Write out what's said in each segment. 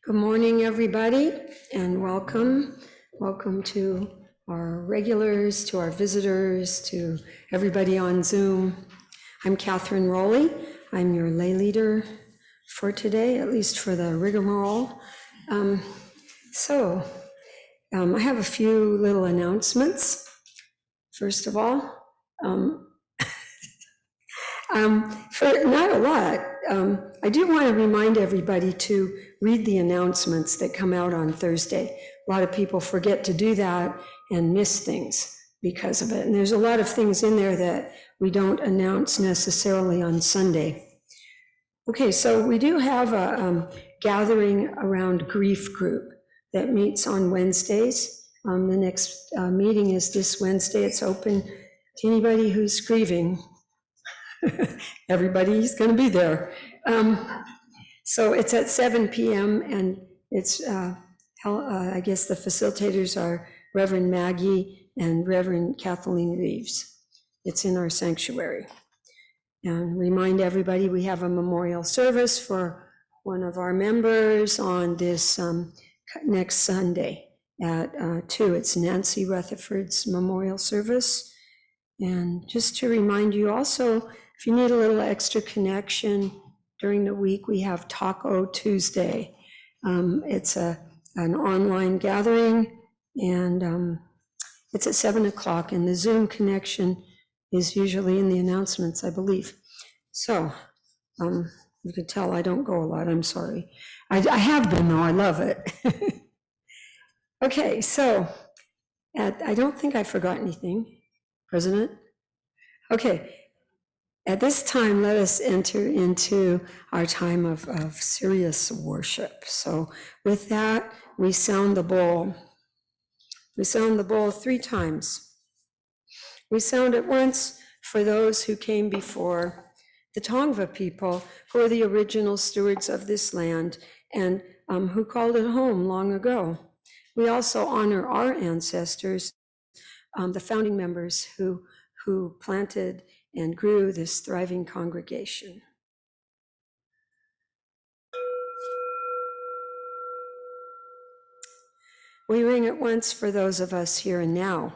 Good morning, everybody, and welcome. Welcome to our regulars, to our visitors, to everybody on Zoom. I'm Catherine Rowley. I'm your lay leader for today, at least for the rigmarole. I have a few little announcements. First of all, for not a lot, I do want to remind everybody to read the announcements that come out on Thursday. A lot of people forget to do that and miss things because of it. And there's a lot of things in there that we don't announce necessarily on Sunday. Okay, so we do have a gathering around grief group that meets on Wednesdays. The next meeting is this Wednesday. It's open to anybody who's grieving. Everybody's going to be there. So it's at 7 p.m. and it's, I guess the facilitators are Reverend Maggie and Reverend Kathleen Reeves. It's in our sanctuary. And remind everybody we have a memorial service for one of our members on this next Sunday at 2. It's Nancy Rutherford's memorial service. And just to remind you also, if you need a little extra connection during the week, we have Taco Tuesday. It's an online gathering, and it's at 7 o'clock, and the Zoom connection is usually in the announcements, I believe. So you can tell I don't go a lot, I'm sorry. I have been, though, I love it. Okay, so I don't think I forgot anything, President. Okay. At this time, let us enter into our time of serious worship. So with that, we sound the bowl. We sound the bowl 3 times. We sound it once for those who came before, the Tongva people, who are the original stewards of this land and who called it home long ago. We also honor our ancestors, the founding members who planted and grew this thriving congregation. We ring it once for those of us here and now,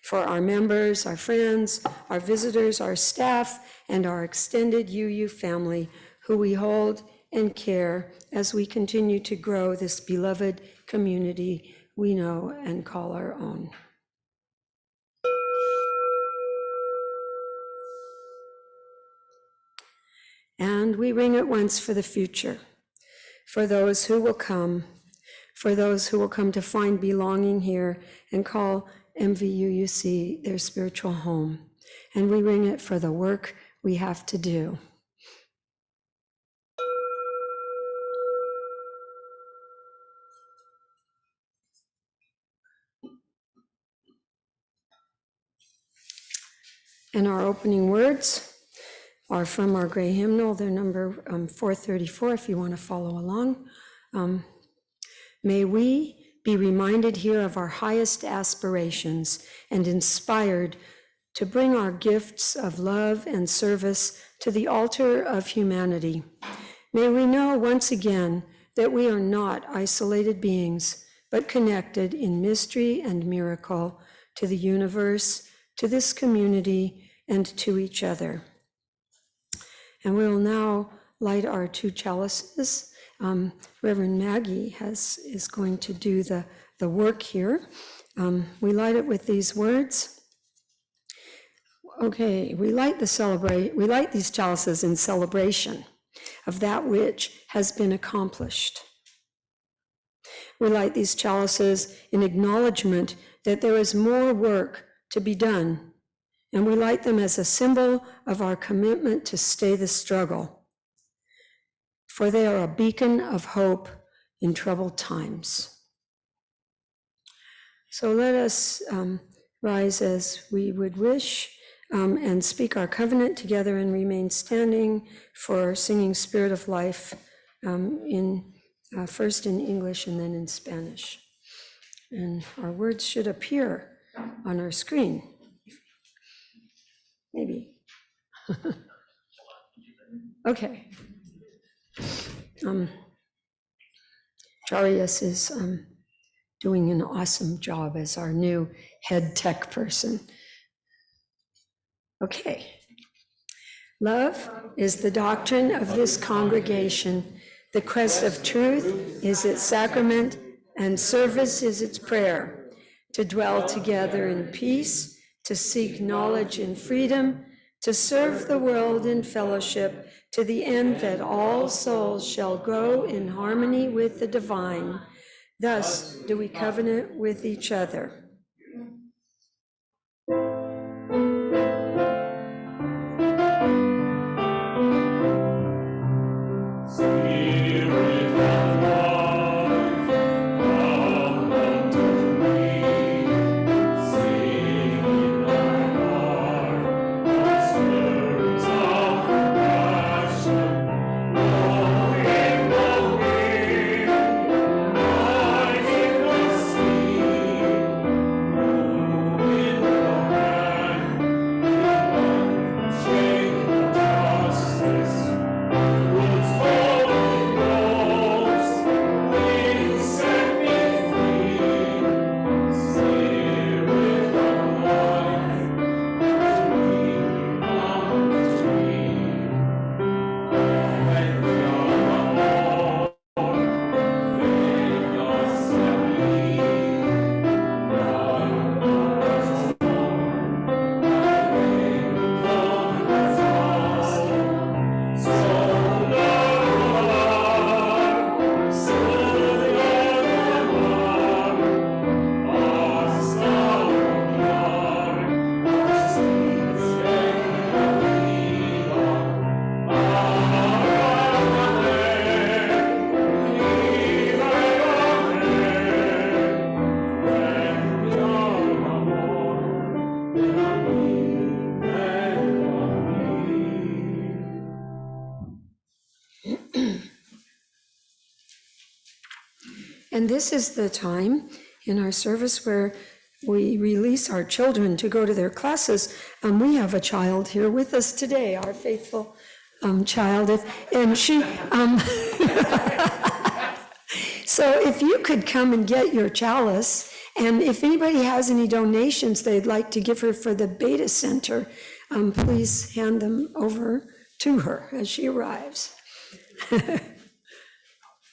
for our members, our friends, our visitors, our staff, and our extended UU family, who we hold and care as we continue to grow this beloved community we know and call our own. And we ring it once for the future, for those who will come, to find belonging here and call MVUUC their spiritual home. And we ring it for the work we have to do. And our opening words are from our gray hymnal. They're number 434 if you want to follow along. May we be reminded here of our highest aspirations and inspired to bring our gifts of love and service to the altar of humanity. May we know once again that we are not isolated beings, but connected in mystery and miracle to the universe, to this community, and to each other. And we will now light our 2 chalices. Reverend Maggie is going to do the work here. We light it with these words. Okay, we light these chalices in celebration of that which has been accomplished. We light these chalices in acknowledgement that there is more work to be done, and we light them as a symbol of our commitment to stay the struggle, for they are a beacon of hope in troubled times. So let us rise as we would wish and speak our covenant together and remain standing for singing Spirit of Life first in English and then in Spanish. And our words should appear on our screen. Maybe. Okay. Jarius is doing an awesome job as our new head tech person. Okay. Love is the doctrine of this congregation. The quest of truth is its sacrament, and service is its prayer. To dwell together in peace, to seek knowledge in freedom, to serve the world in fellowship, to the end that all souls shall grow in harmony with the divine. Thus do we covenant with each other. And this is the time in our service where we release our children to go to their classes. We have a child here with us today, our faithful child, and she, so if you could come and get your chalice, and if anybody has any donations they'd like to give her for the Beta Center, please hand them over to her as she arrives.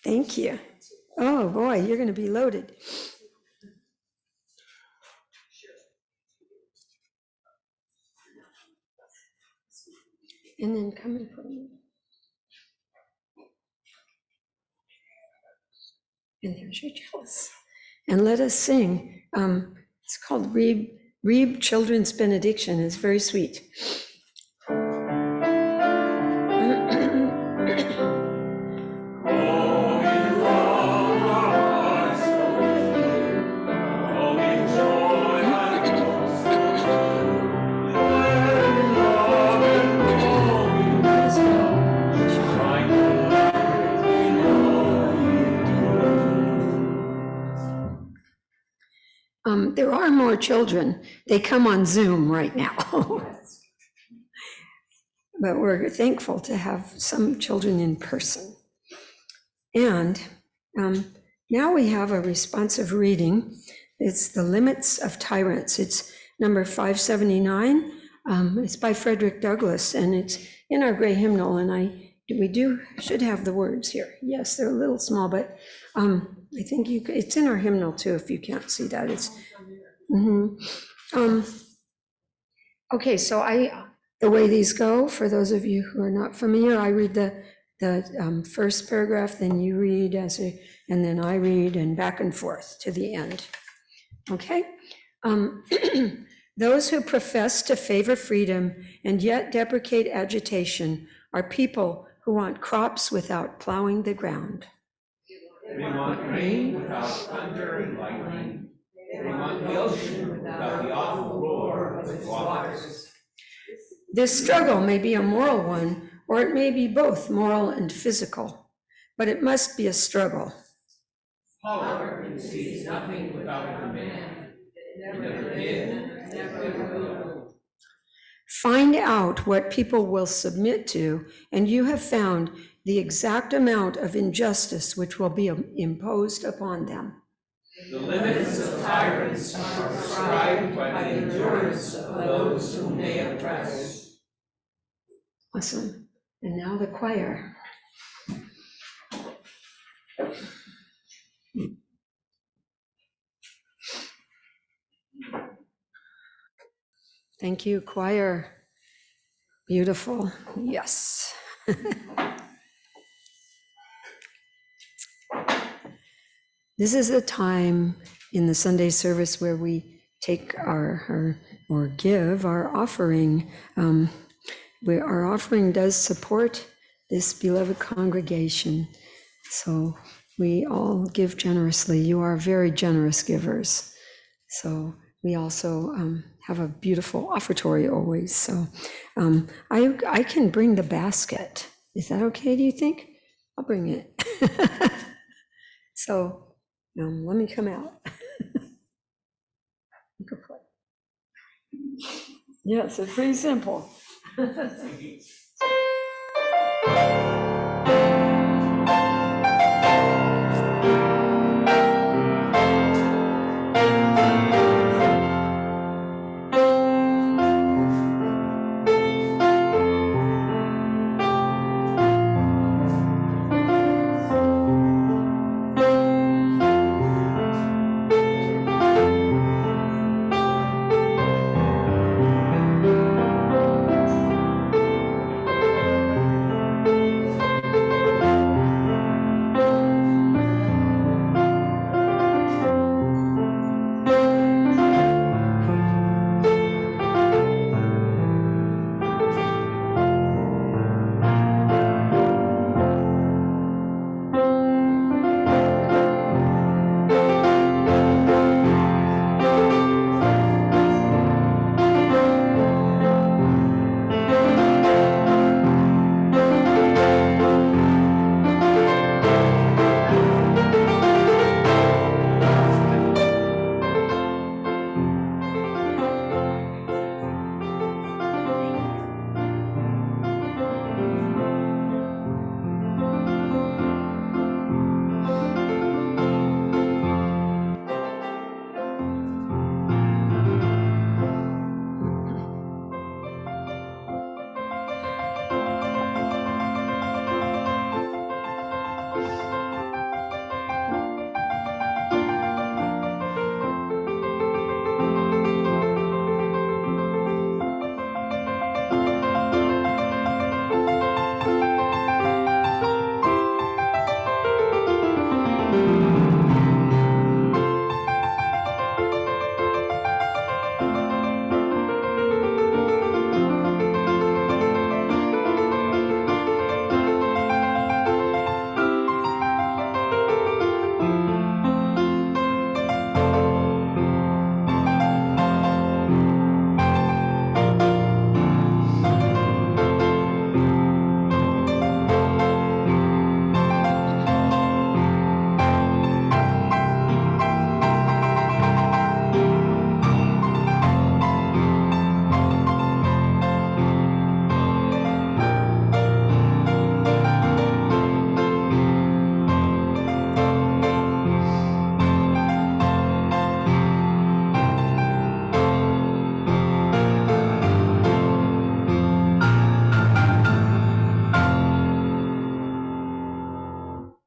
Thank you. Oh boy, you're going to be loaded. And then come and put them. And there's your chalice. And let us sing. It's called Reeb Children's Benediction. It's very sweet. There are more children. They come on Zoom right now. But we're thankful to have some children in person. And now we have a responsive reading. It's The Limits of Tyrants. It's number 579. It's by Frederick Douglass, and it's in our gray hymnal, and we should have the words here. Yes, they're a little small, but I think it's in our hymnal too, if you can't see that. It's okay, so the way these go, for those of you who are not familiar, I read the first paragraph, then you read and then I read, and back and forth to the end. Okay? Those who profess to favor freedom and yet deprecate agitation are people who want crops without plowing the ground. They want rain without thunder and lightning. They want the ocean without the awful roar of its waters. This struggle may be a moral one, or it may be both moral and physical, but it must be a struggle. Power conceives nothing without a man. It never did, never will. Find out what people will submit to, and you have found the exact amount of injustice which will be imposed upon them. The limits of tyrants are prescribed by the endurance of those whom they oppress. Awesome. And now the choir. Thank you, choir. Beautiful. Yes. This is a time in the Sunday service where we take or give our offering. Where our offering does support this beloved congregation. So we all give generously. You are very generous givers. So we also have a beautiful offertory always. So I can bring the basket. Is that okay, do you think? I'll bring it. So let me come out. Yes, it's pretty simple.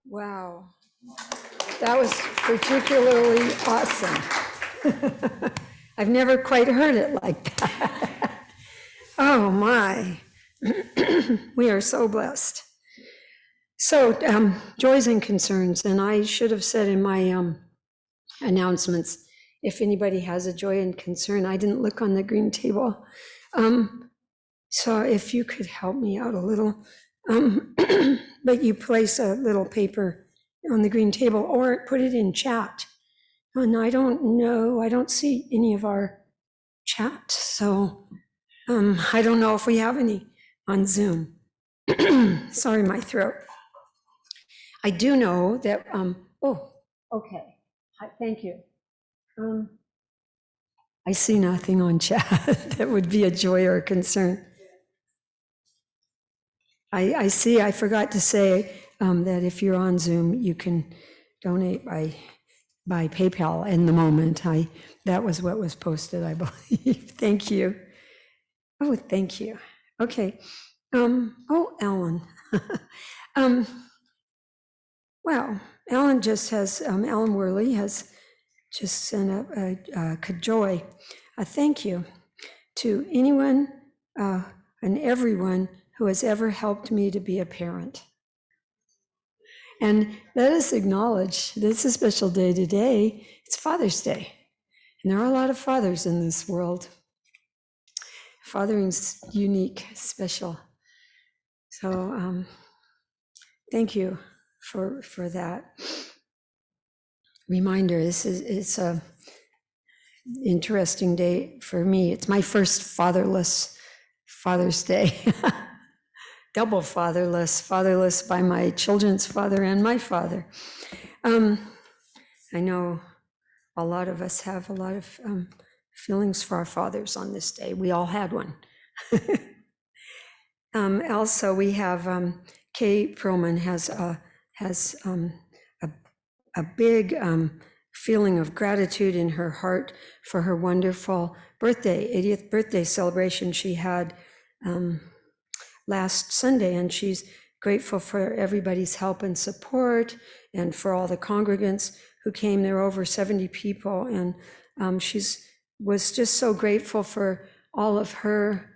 Wow, that was particularly awesome. I've never quite heard it like that. Oh my, we are so blessed. So joys and concerns, and I should have said in my announcements, if anybody has a joy and concern, I didn't look on the green table. So if you could help me out a little, but you place a little paper on the green table or put it in chat. And I don't know, I don't see any of our chat, so I don't know if we have any on Zoom. Sorry, my throat. I do know that, oh, okay, thank you. I see nothing on chat that would be a joy or a concern. I see, I forgot to say that if you're on Zoom, you can donate by PayPal in the moment. That was what was posted, I believe. Thank you. Oh, thank you. Okay. Oh, Ellen. um, well, Ellen just has, Ellen Worley has just sent up a cajoy, a thank you to anyone and everyone who has ever helped me to be a parent. And let us acknowledge this is a special day today. It's Father's Day. And there are a lot of fathers in this world. Fathering's unique, special. So thank you for that reminder. It's a interesting day for me. It's my first fatherless Father's Day. Double fatherless by my children's father and my father. I know a lot of us have a lot of feelings for our fathers on this day. We all had one. Also, we have Kay Perlman has a big feeling of gratitude in her heart for her wonderful birthday, 80th birthday celebration she had last Sunday, and she's grateful for everybody's help and support and for all the congregants who came. There were over 70 people, and was just so grateful for all of her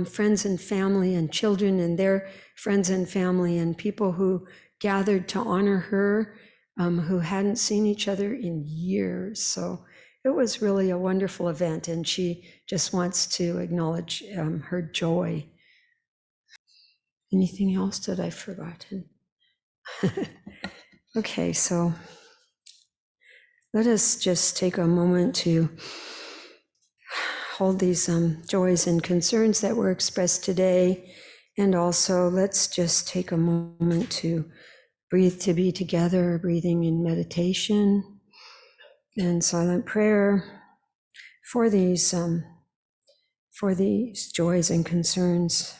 friends and family and children and their friends and family and people who gathered to honor her, who hadn't seen each other in years. So it was really a wonderful event, and she just wants to acknowledge her joy. Anything else that I've forgotten? Okay, so let us just take a moment to hold these joys and concerns that were expressed today. And also let's just take a moment to breathe to be together, breathing in meditation and silent prayer for these joys and concerns.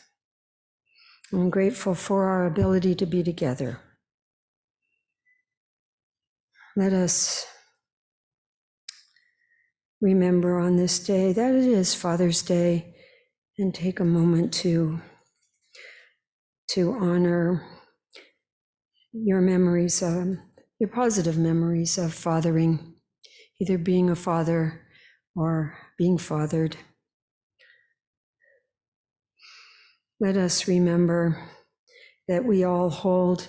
I'm grateful for our ability to be together. Let us remember on this day that it is Father's Day, and take a moment to honor your memories, your positive memories of fathering, either being a father or being fathered. Let us remember that we all hold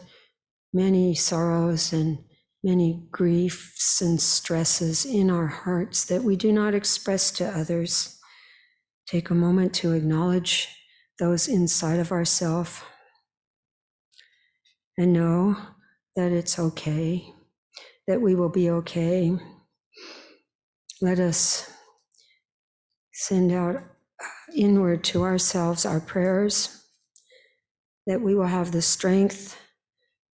many sorrows and many griefs and stresses in our hearts that we do not express to others. Take a moment to acknowledge those inside of ourselves and know that it's okay, that we will be okay. Let us send out inward to ourselves our prayers, that we will have the strength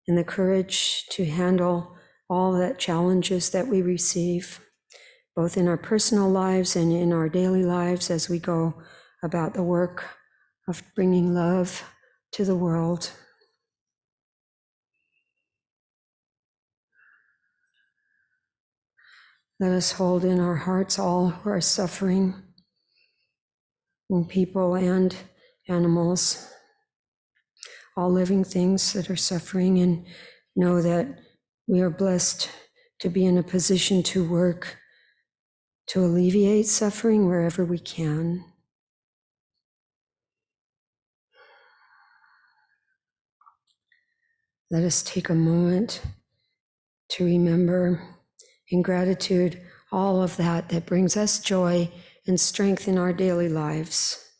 and the courage to handle all the challenges that we receive, both in our personal lives and in our daily lives as we go about the work of bringing love to the world. Let us hold in our hearts all who are suffering, and people and animals, all living things that are suffering, and know that we are blessed to be in a position to work to alleviate suffering wherever we can. Let us take a moment to remember in gratitude all of that brings us joy and strength in our daily lives.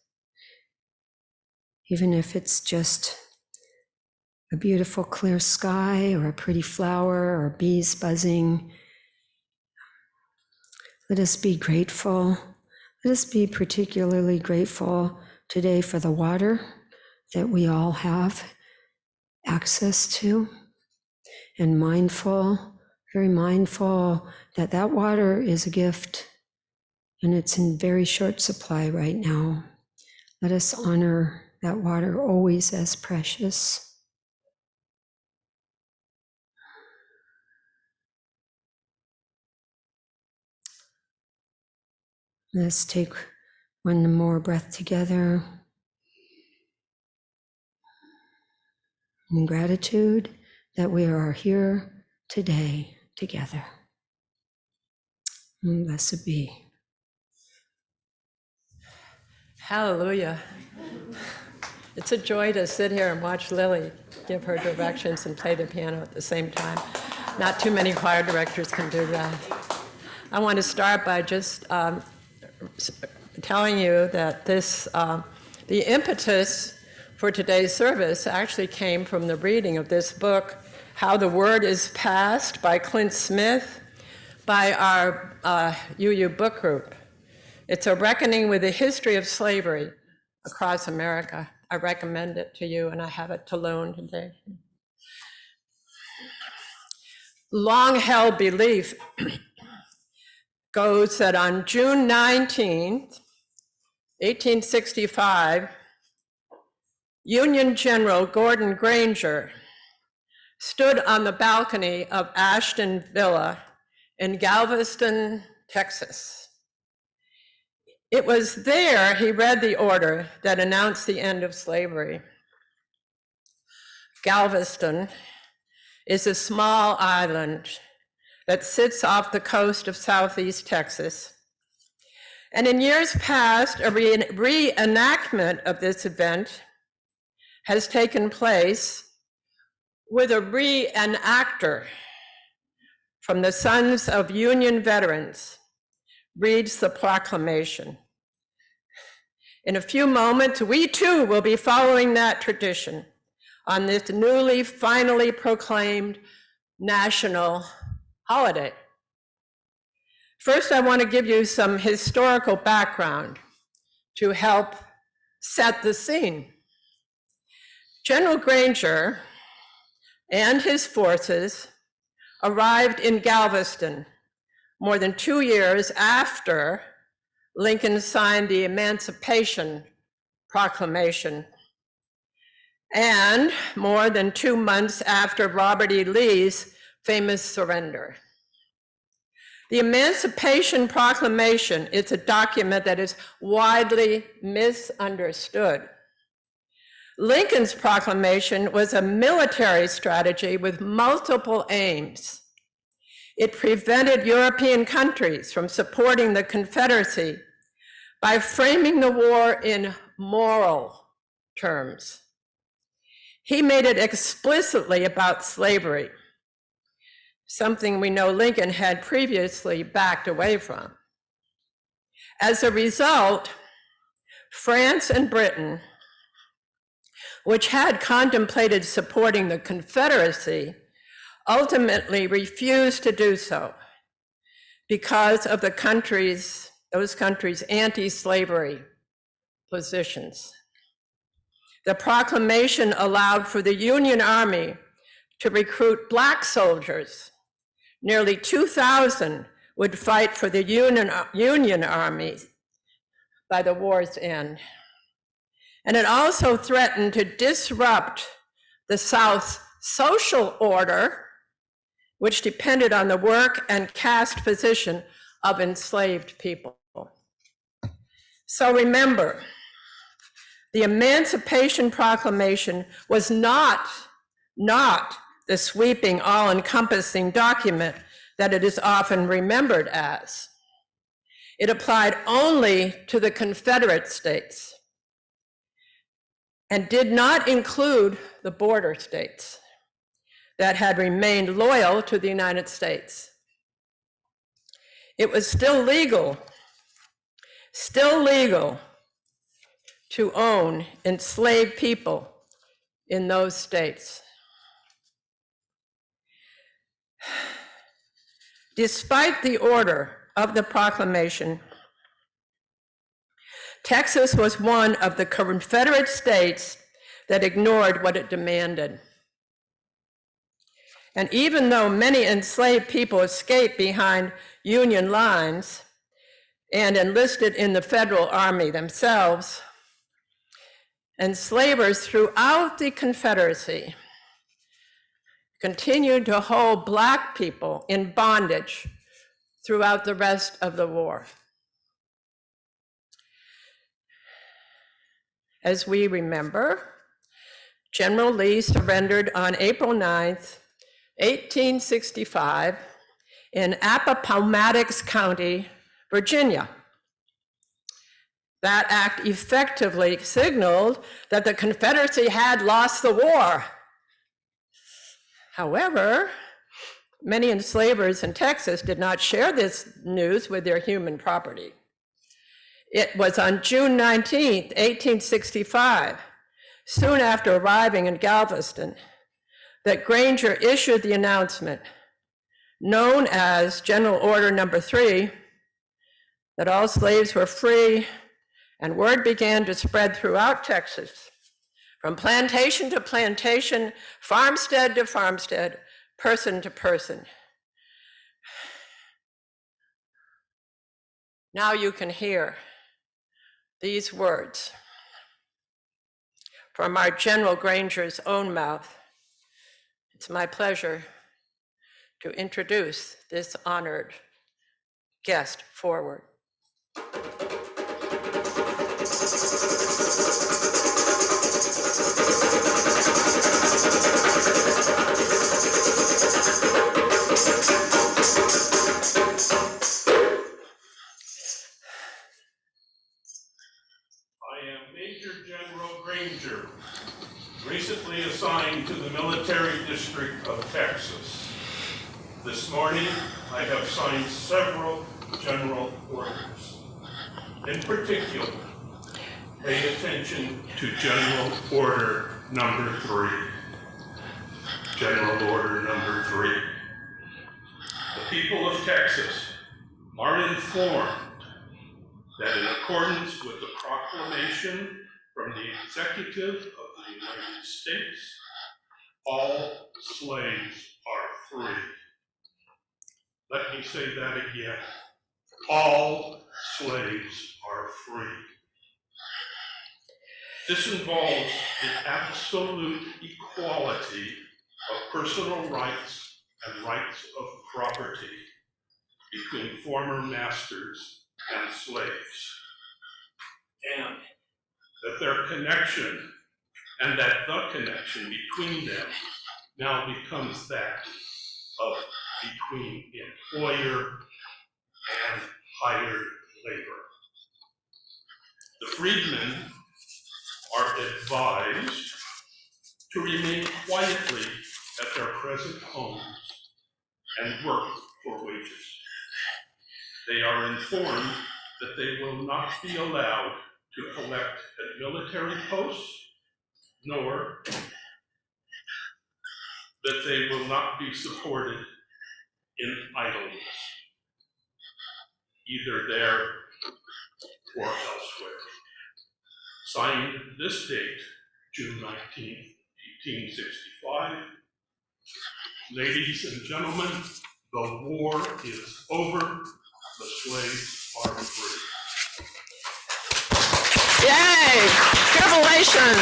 Even if it's just a beautiful clear sky or a pretty flower or bees buzzing, let us be grateful. Let us be particularly grateful today for the water that we all have access to, and very mindful that that water is a gift and it's in very short supply right now. Let us honor that water always as precious. Let's take one more breath together. In gratitude that we are here today together. And blessed be. Hallelujah. It's a joy to sit here and watch Lily give her directions and play the piano at the same time. Not too many choir directors can do that. I want to start by just telling you that the impetus for today's service actually came from the reading of this book, How the Word is Passed by Clint Smith, by our UU book group. It's a reckoning with the history of slavery across America. I recommend it to you, and I have it to loan today. Long-held belief goes that on June 19th, 1865, Union General Gordon Granger stood on the balcony of Ashton Villa in Galveston, Texas. It was there he read the order that announced the end of slavery. Galveston is a small island that sits off the coast of southeast Texas. And in years past, a reenactment of this event has taken place with a reenactor from the Sons of Union Veterans reads the proclamation. In a few moments, we too will be following that tradition on this finally proclaimed national holiday. First, I want to give you some historical background to help set the scene. General Granger and his forces arrived in Galveston more than 2 years after Lincoln signed the Emancipation Proclamation, and more than 2 months after Robert E. Lee's famous surrender. The Emancipation Proclamation is a document that is widely misunderstood. Lincoln's proclamation was a military strategy with multiple aims. It prevented European countries from supporting the Confederacy by framing the war in moral terms. He made it explicitly about slavery, something we know Lincoln had previously backed away from. As a result, France and Britain, which had contemplated supporting the Confederacy, ultimately refused to do so because of those countries' anti-slavery positions. The proclamation allowed for the Union Army to recruit Black soldiers. Nearly 2,000 would fight for the Union Army by the war's end. And it also threatened to disrupt the South's social order, which depended on the work and caste position of enslaved people. So remember, the Emancipation Proclamation was not the sweeping, all-encompassing document that it is often remembered as. It applied only to the Confederate states and did not include the border states that had remained loyal to the United States. It was still legal to own enslaved people in those states. Despite the order of the proclamation, Texas was one of the Confederate states that ignored what it demanded. And even though many enslaved people escaped behind Union lines and enlisted in the Federal Army themselves, enslavers throughout the Confederacy continued to hold Black people in bondage throughout the rest of the war. As we remember, General Lee surrendered on April 9th, 1865, in Appomattox County, Virginia. That act effectively signaled that the Confederacy had lost the war. However, many enslavers in Texas did not share this news with their human property. It was on June 19th, 1865, soon after arriving in Galveston, that Granger issued the announcement, known as General Order Number 3, that all slaves were free, and word began to spread throughout Texas, from plantation to plantation, farmstead to farmstead, person to person. Now you can hear these words from our General Granger's own mouth. It's my pleasure to introduce this honored guest forward. I am Major General Granger, recently assigned to the Military District of Texas. This morning, I have signed several general orders. In particular, pay attention to General Order Number 3. General Order Number 3. The people of Texas are informed that in accordance with the proclamation from the Executive of the United States, all slaves are free. Let me say that again. All slaves are free. This involves the absolute equality of personal rights and rights of property between former masters and slaves, and that their connection and that the connection between them now becomes that of between employer and hired labor. The freedmen are advised to remain quietly at their present homes and work for wages. They are informed that they will not be allowed to collect at military posts, nor that they will not be supported in idleness, either there or elsewhere. Signed this date, June 19th, 1865. Ladies and gentlemen, the war is over. The slaves are free. Yay! Jubilation!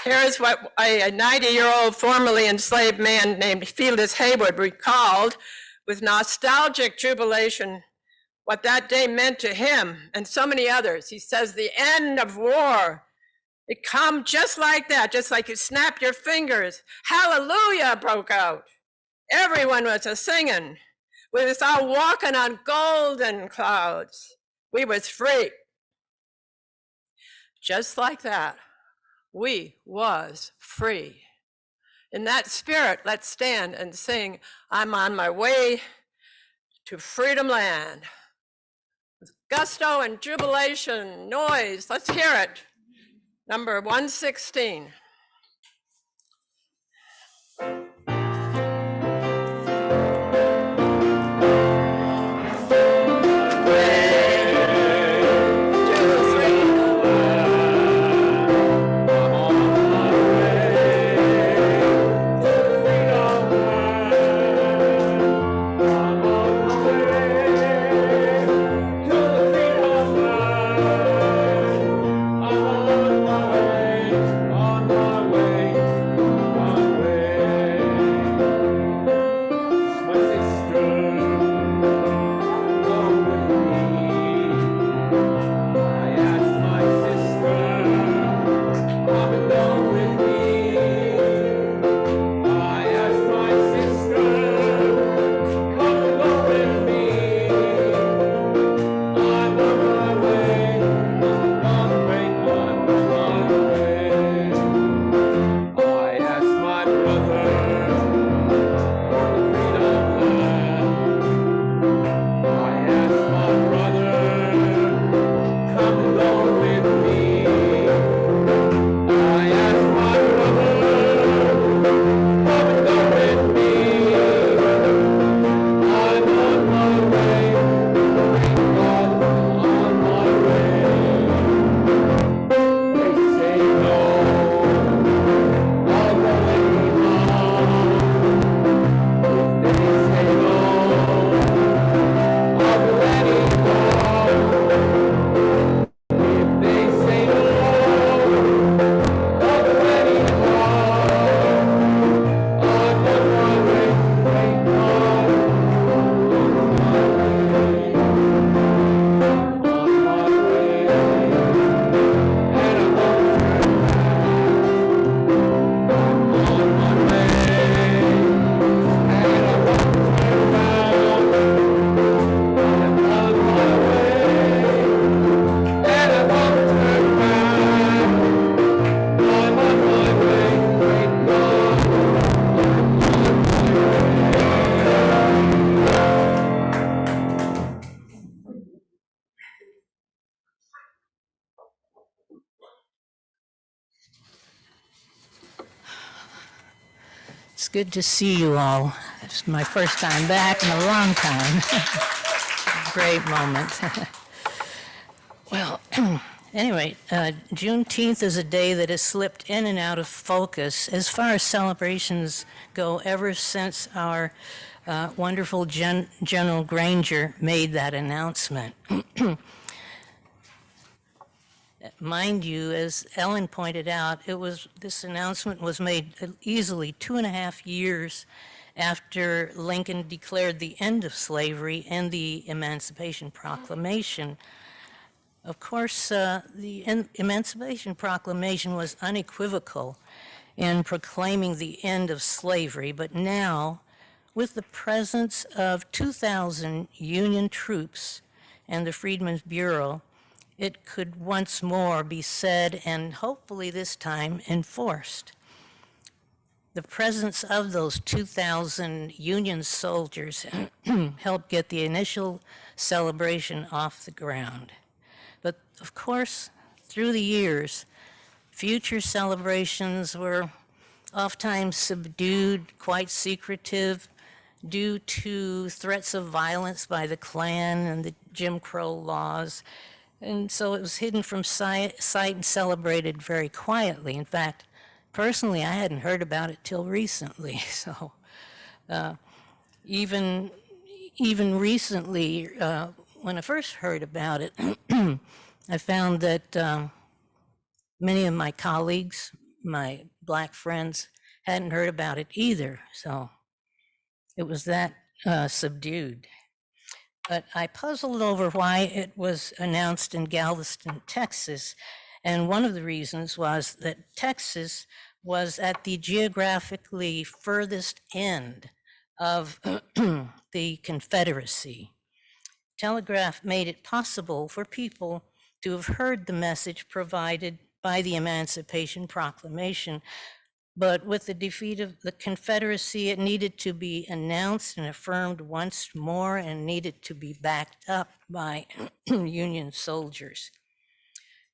Here is what a 90-year-old formerly enslaved man named Felix Haywood recalled with nostalgic jubilation what that day meant to him and so many others. He says, the end of war, it come just like that, just like you snap your fingers. Hallelujah broke out. Everyone was a-singing. We was all walking on golden clouds. We was free. Just like that, we was free. In that spirit, let's stand and sing, I'm on my way to freedom land. With gusto and jubilation, noise, let's hear it. Number 116. It's good to see you all. It's my first time back in a long time. Great moment. Well, anyway, Juneteenth is a day that has slipped in and out of focus as far as celebrations go ever since our wonderful General Granger made that announcement. Mind you, as Ellen pointed out, this announcement was made easily 2.5 years after Lincoln declared the end of slavery and the Emancipation Proclamation. Of course, the Emancipation Proclamation was unequivocal in proclaiming the end of slavery, but now, with the presence of 2,000 Union troops and the Freedmen's Bureau, it could once more be said, and hopefully this time enforced. The presence of those 2,000 Union soldiers helped get the initial celebration off the ground. But of course, through the years, future celebrations were oftentimes subdued, quite secretive, due to threats of violence by the Klan and the Jim Crow laws. And so it was hidden from sight and celebrated very quietly. In fact, personally, I hadn't heard about it till recently. So even recently, when I first heard about it, I found that many of my colleagues, my Black friends, hadn't heard about it either. So it was that subdued. But I puzzled over why it was announced in Galveston, Texas. And one of the reasons was that Texas was at the geographically furthest end of the Confederacy. Telegraph made it possible for people to have heard the message provided by the Emancipation Proclamation. But with the defeat of the Confederacy, it needed to be announced and affirmed once more and needed to be backed up by Union soldiers.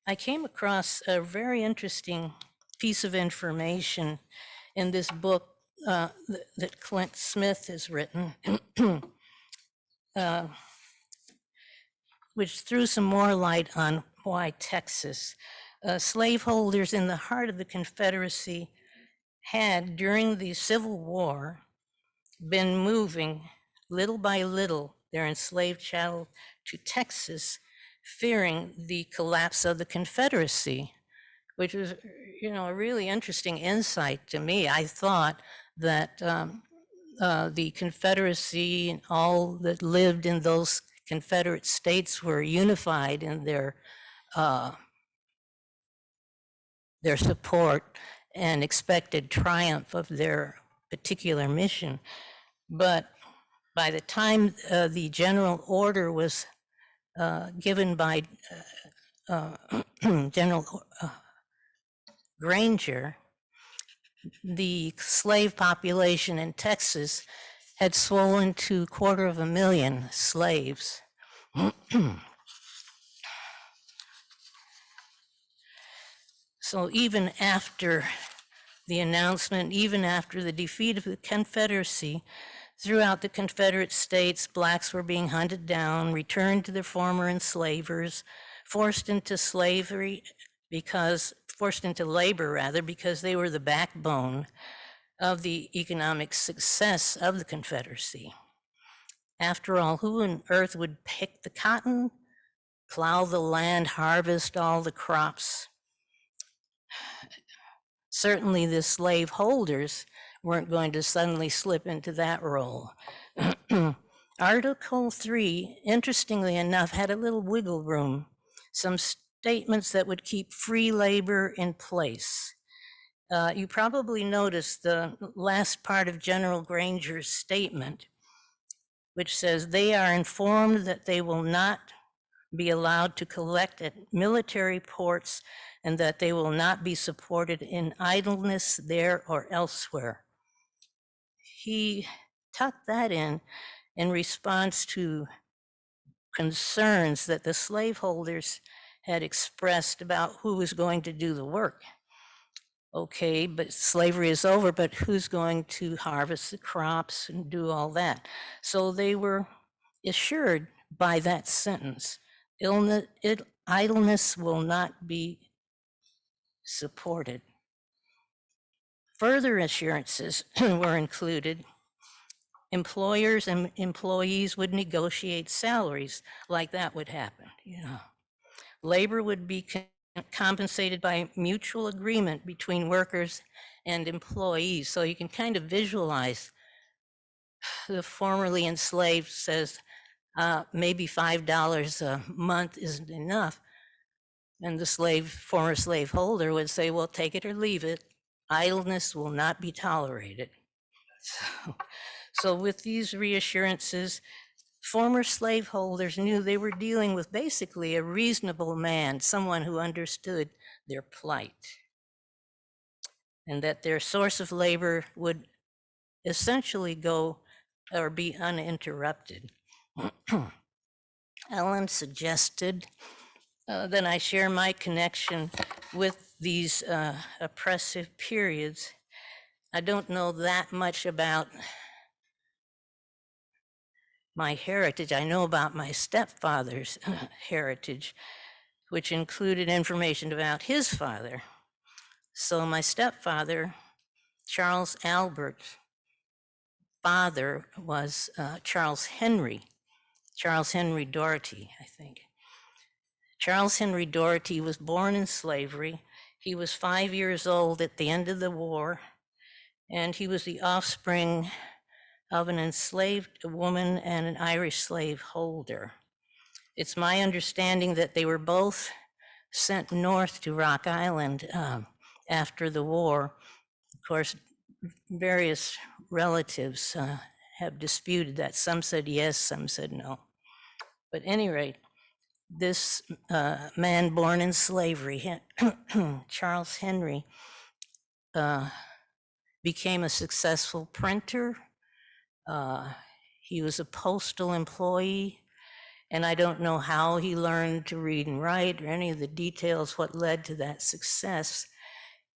I came across a very interesting piece of information in this book that Clint Smith has written, which threw some more light on why Texas. Slaveholders in the heart of the Confederacy had, during the Civil War, been moving little by little their enslaved chattel to Texas, fearing the collapse of the Confederacy, which was, a really interesting insight to me. I thought that the Confederacy and all that lived in those Confederate states were unified in their support and expected triumph of their particular mission. But by the time the general order was given by General Granger, the slave population in Texas had swollen to 250,000 slaves. So even after the announcement, even after the defeat of the Confederacy, throughout the Confederate states, Blacks were being hunted down, returned to their former enslavers, forced into labor, because they were the backbone of the economic success of the Confederacy. After all, who on earth would pick the cotton, plow the land, harvest all the crops? Certainly the slaveholders weren't going to suddenly slip into that role. Article 3, interestingly enough, had a little wiggle room, some statements that would keep free labor in place. You probably noticed the last part of General Granger's statement, which says they are informed that they will not be allowed to collect at military ports and that they will not be supported in idleness there or elsewhere. He tucked that in response to concerns that the slaveholders had expressed about who was going to do the work. Okay, but slavery is over, but who's going to harvest the crops and do all that? So they were assured by that sentence, idleness will not be supported. Further assurances were included. Employers and employees would negotiate salaries, like that would happen, you know. Labor would be compensated by mutual agreement between workers and employees. So you can kind of visualize the formerly enslaved says, maybe $5 a month isn't enough. And the former slaveholder would say, well, take it or leave it. Idleness will not be tolerated. So with these reassurances, former slaveholders knew they were dealing with basically a reasonable man, someone who understood their plight, and that their source of labor would essentially go or be uninterrupted. Ellen suggested that I share my connection with these oppressive periods. I don't know that much about my heritage. I know about my stepfather's heritage, which included information about his father. So my stepfather, Charles Albert's father was Charles Henry Doherty, I think. Charles Henry Doherty was born in slavery. He was 5 years old at the end of the war, and he was the offspring of an enslaved woman and an Irish slave holder. It's my understanding that they were both sent north to Rock Island after the war. Of course, various relatives have disputed that. Some said yes, some said no. But at any rate, this man born in slavery, Charles Henry, became a successful printer. He was a postal employee, and I don't know how he learned to read and write or any of the details what led to that success.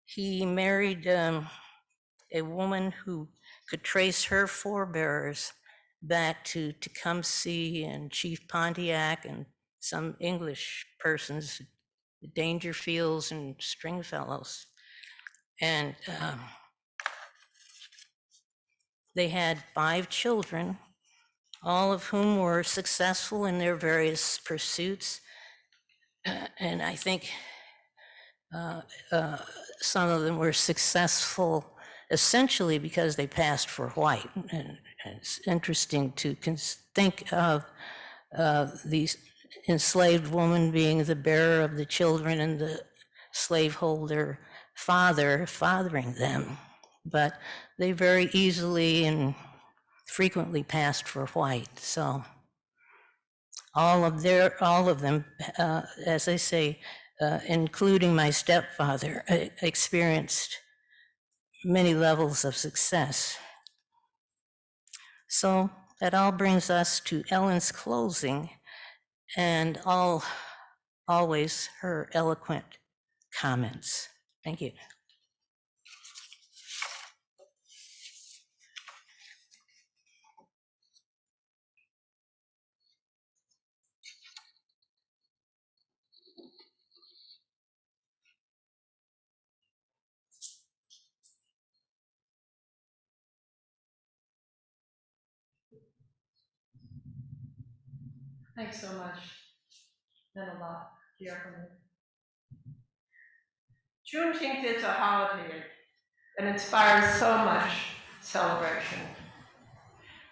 He married a woman who could trace her forebears back to Tecumseh and Chief Pontiac and some English persons, Dangerfields and Stringfellows. And they had 5 children, all of whom were successful in their various pursuits. And I think some of them were successful essentially because they passed for white. And it's interesting to think of these enslaved woman being the bearer of the children and the slaveholder father fathering them. But they very easily and frequently passed for white. So all of them, as I say, including my stepfather, experienced many levels of success. So that all brings us to Ellen's closing and always her eloquent comments. Thank you. Thanks so much. Meant a lot to hear from you. Juneteenth is a holiday that inspires so much celebration.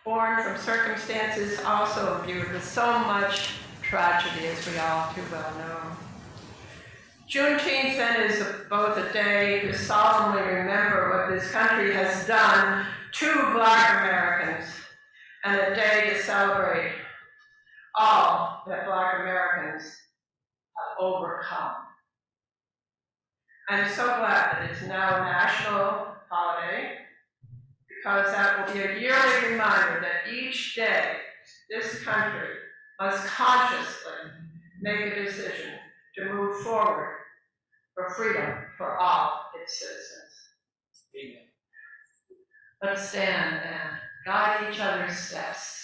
Born from circumstances also imbued with so much tragedy, as we all too well know. Juneteenth then is both a day to solemnly remember what this country has done to Black Americans and a day to celebrate all that Black Americans have overcome. I'm so glad that it's now a national holiday, because that will be a yearly reminder that each day this country must consciously make a decision to move forward for freedom for all its citizens. Let's stand and guide each other's steps.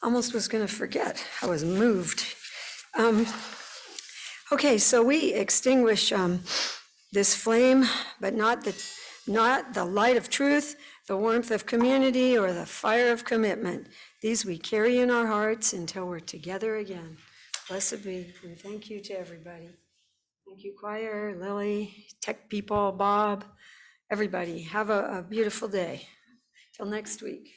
Almost was going to forget. I was moved. Okay, so we extinguish this flame, but not the light of truth, the warmth of community, or the fire of commitment. These we carry in our hearts until we're together again. Blessed be, and thank you to everybody. Thank you, choir, Lily, tech people, Bob, everybody. Have a beautiful day. Till next week.